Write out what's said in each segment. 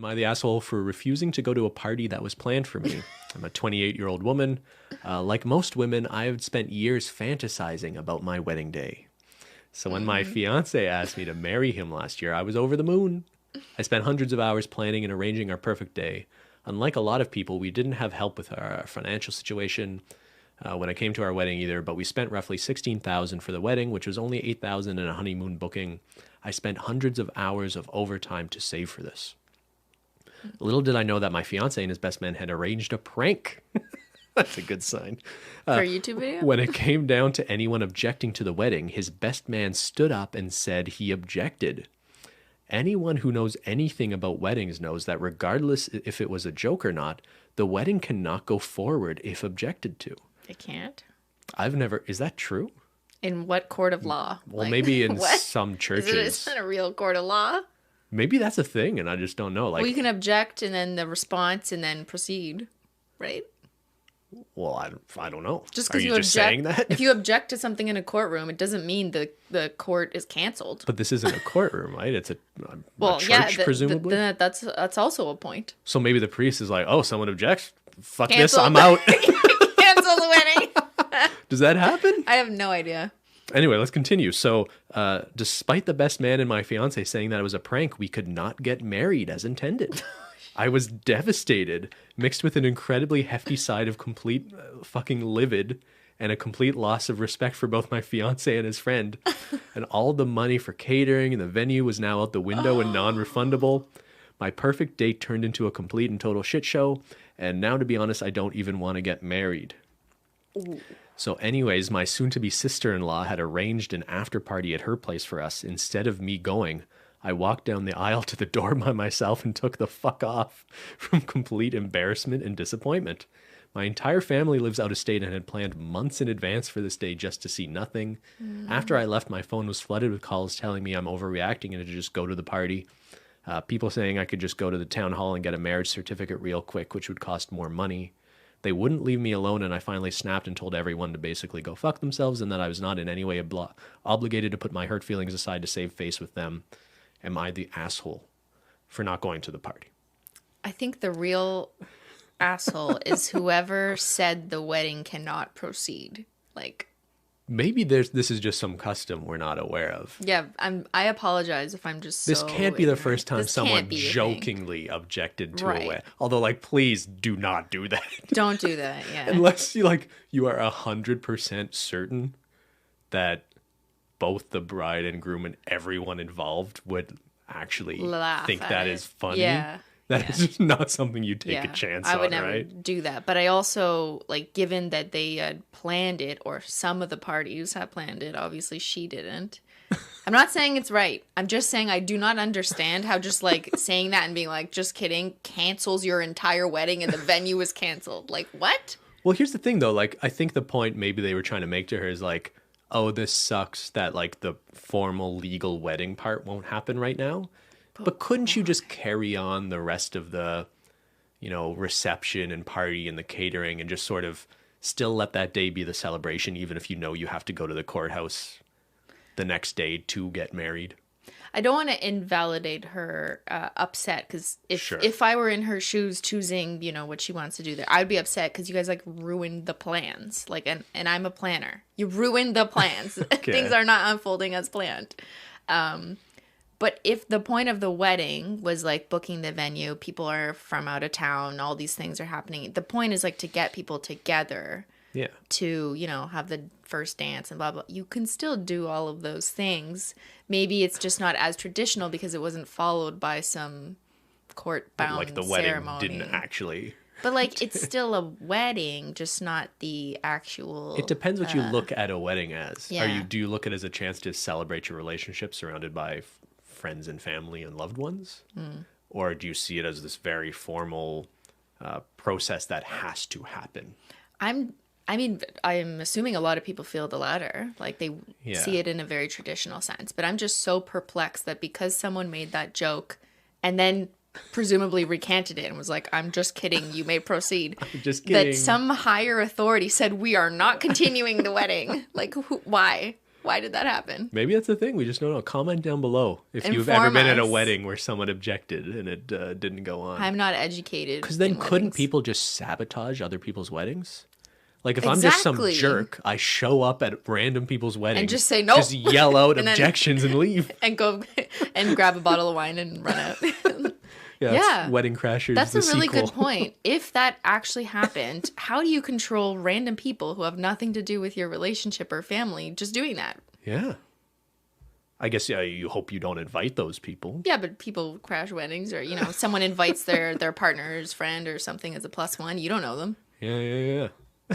Am I the asshole for refusing to go to a party that was planned for me? I'm a 28-year-old woman. Like most women, I have spent years fantasizing about my wedding day. So when my fiance asked me to marry him last year, I was over the moon. I spent hundreds of hours planning and arranging our perfect day. Unlike a lot of people, we didn't have help with our financial situation when it came to our wedding either, but we spent roughly $16,000 for the wedding, which was only $8,000 in a honeymoon booking. I spent hundreds of hours of overtime to save for this. Little did I know that my fiance and his best man had arranged a prank. That's a good sign. For a YouTube video? When it came down to anyone objecting to the wedding, his best man stood up and said he objected. Anyone who knows anything about weddings knows that regardless if it was a joke or not, the wedding cannot go forward if objected to. It can't? Is that true? In what court of law? Well, maybe in some churches. Is it a real court of law? Maybe that's a thing, and I just don't know. Well, you can object and then the response and then proceed, right? Well, I don't know. Just because you just saying that? If you object to something in a courtroom, it doesn't mean the court is canceled. But this isn't a courtroom, right? It's a church, presumably. That's also a point. So maybe the priest is like, oh, someone objects? Fuck Cancel. this, I'm out. Cancel the wedding. Does that happen? I have no idea. Anyway, let's continue. So, despite the best man and my fiance saying that it was a prank, we could not get married as intended. I was devastated, mixed with an incredibly hefty side of complete fucking livid and a complete loss of respect for both my fiance and his friend. And all the money for catering and the venue was now out the window and non-refundable. My perfect date turned into a complete and total shit show. And now, to be honest, I don't even want to get married. Ooh. So anyways, my soon-to-be sister-in-law had arranged an after-party at her place for us. Instead of me going, I walked down the aisle to the door by myself and took the fuck off from complete embarrassment and disappointment. My entire family lives out of state and had planned months in advance for this day just to see nothing. After I left, my phone was flooded with calls telling me I'm overreacting and to just go to the party. People saying I could just go to the town hall and get a marriage certificate real quick, which would cost more money. They wouldn't leave me alone, and I finally snapped and told everyone to basically go fuck themselves and that I was not in any way obligated to put my hurt feelings aside to save face with them. Am I the asshole for not going to the party? I think the real asshole is whoever said the wedding cannot proceed. Like, maybe this is just some custom we're not aware of. Yeah, I apologize if I'm just This so can't be the ignorant. first time This someone can't be a jokingly objected to Right. a wedding. Although, like, please do not do that. Don't do that, yeah. Unless you are 100% certain that both the bride and groom and everyone involved would actually Laugh think at that it. is funny. Yeah. That is just not something you take a chance on, I would never right? do that. But I also, like, given that they had planned it, or some of the parties had planned it, obviously she didn't. I'm not saying it's right. I'm just saying I do not understand how just, like, saying that and being like, just kidding, cancels your entire wedding and the venue is canceled. Like, what? Well, here's the thing, though. Like, I think the point maybe they were trying to make to her is, like, oh, this sucks that, like, the formal legal wedding part won't happen right now. But couldn't you just carry on the rest of the, reception and party and the catering and just sort of still let that day be the celebration, even if you know you have to go to the courthouse the next day to get married? I don't want to invalidate her upset, because if I were in her shoes choosing, what she wants to do there, I'd be upset because you guys, like, ruined the plans. Like, and I'm a planner. You ruined the plans. Okay. Things are not unfolding as planned. But if the point of the wedding was, like, booking the venue, people are from out of town, all these things are happening. The point is, like, to get people together. Yeah. To, have the first dance and blah, blah. You can still do all of those things. Maybe it's just not as traditional because it wasn't followed by some court-bound ceremony. Like, the wedding didn't actually... But, like, it's still a wedding, just not the actual... It depends what you look at a wedding as. Yeah. Do you look at it as a chance to celebrate your relationship surrounded by friends and family and loved ones? Or do you see it as this very formal process that has to happen? I'm assuming a lot of people feel the latter. Like, they see it in a very traditional sense. But I'm just so perplexed that because someone made that joke and then presumably recanted it and was like, I'm just kidding, you may proceed. I'm just kidding. That some higher authority said, we are not continuing the wedding. Like, why? Why did that happen? Maybe that's the thing. We just don't know. Comment down below if you've ever been at a wedding where someone objected and it didn't go on. I'm not educated. Because then couldn't people just sabotage other people's weddings? Like if I'm just some jerk, I show up at random people's weddings and just say nope, just yell out objections and leave, and go and grab a bottle of wine and run out. Yeah, Wedding Crashers. That's a really good point. If that actually happened, how do you control random people who have nothing to do with your relationship or family just doing that? Yeah. I guess you hope you don't invite those people. Yeah, but people crash weddings, or someone invites their partner's friend or something as a +1. You don't know them. Yeah.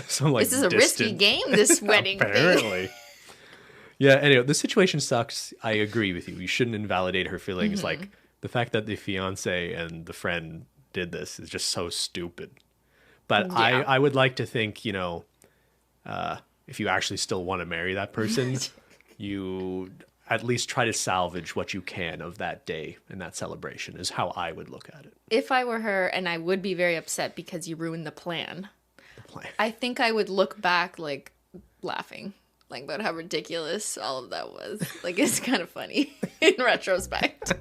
So like this is a risky game. This wedding apparently. Thing. Yeah. Anyway, the situation sucks. I agree with you. You shouldn't invalidate her feelings. Like the fact that the fiance and the friend did this is just so stupid. But I would like to think if you actually still want to marry that person, you at least try to salvage what you can of that day and that celebration is how I would look at it. If I were her, and I would be very upset because you ruined the plan. I think I would look back like laughing, like about how ridiculous all of that was. Like it's kind of funny in retrospect.